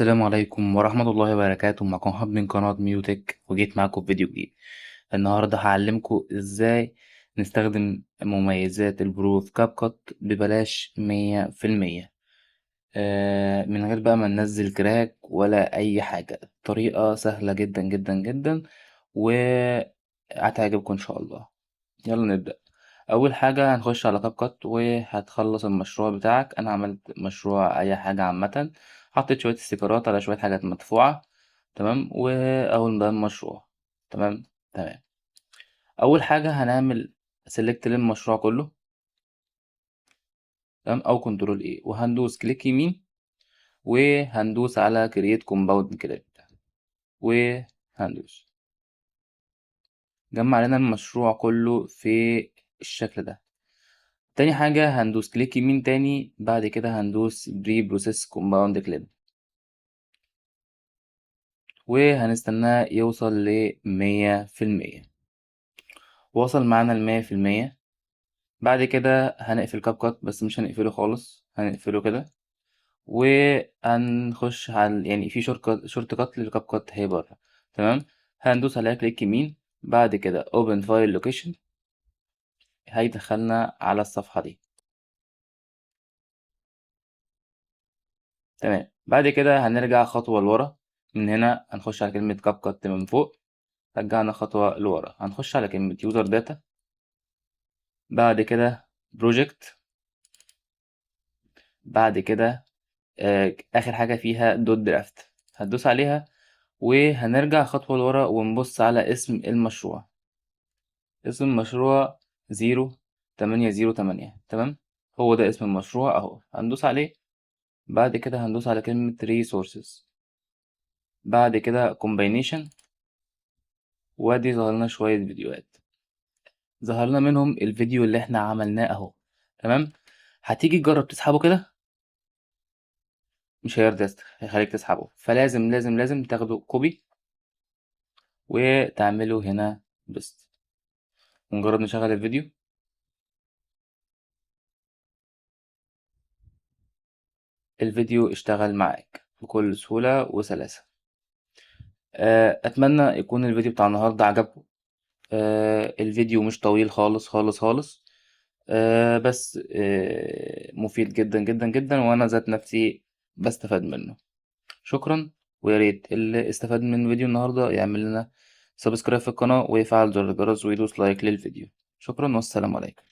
السلام عليكم ورحمة الله وبركاته. معكم محمد من قناة ميوتك، وجيت معاكم بفيديو جديد. النهاردة هعلمكم ازاي نستخدم مميزات البرو في كاب كات ببلاش 100%. من غير بقى ما ننزل كراك ولا أي حاجة. طريقة سهلة جدا جدا جدا وهتعجبكم إن شاء الله. يلا نبدأ. أول حاجة هنخش على كاب كات وهتخلص المشروع بتاعك. أنا عملت مشروع أي حاجة عامة، حطيت شوية استيكرات على شوية حاجات مدفوعة. تمام، وأول ده المشروع. تمام. تمام. أول حاجة هنعمل سيلكت للمشروع كله. تمام، أو كنترول إيه، وهندوس كليك يمين وهندوس على كرييت كومباوند كده، وهندوس جمع لنا المشروع كله في الشكل ده. تاني حاجة هندوس كليك يمين تاني، بعد كده هندوس بري بروسيس كومباوند كليب وهنستناه يوصل ل100%. وصل معانا ل100%. بعد كده هنقفل كاب كات، بس مش هنقفله خالص، هنقفله كده. وهنخش على يعني في شورت كات للكاب كات هي بره. تمام. هندوس عليها كليك يمين، بعد كده open file location، هيدخلنا على الصفحة دي. تمام. بعد كده هنرجع خطوة لورا. من هنا هنخش على كلمة كاب كات من فوق، رجعنا خطوة لورا هنخش على كلمة user data. بعد كده project. بعد كده آخر حاجة فيها دوت درافت، هتدوس عليها وهنرجع خطوة لورا ونبص على اسم المشروع. اسم المشروع 0808. تمام، هو ده اسم المشروع اهو، هندوس عليه. بعد كده هندوس على كلمة resources، بعد كده combination، وادي ظهر لنا شوية فيديوهات، ظهر لنا منهم الفيديو اللي احنا عملناه اهو. تمام. هتيجي تجرب تسحبه كده، مش هيرضى هيخليك تسحبه، فلازم لازم لازم تاخده كوبي وتعمله هنا بيست. ونجرب نشغل الفيديو. الفيديو اشتغل معاك بكل سهولة وسلاسة. أتمنى يكون الفيديو بتاع النهاردة عجبكم. الفيديو مش طويل خالص خالص خالص. بس مفيد جدا جدا جدا، وأنا ذات نفسي بستفاد منه. شكرا. ويا ريت اللي استفاد من فيديو النهاردة يعمل لنا سبسكرايب في القناة ويفعل زر الجرس ويدوس لايك للفيديو. شكرا والسلام عليكم.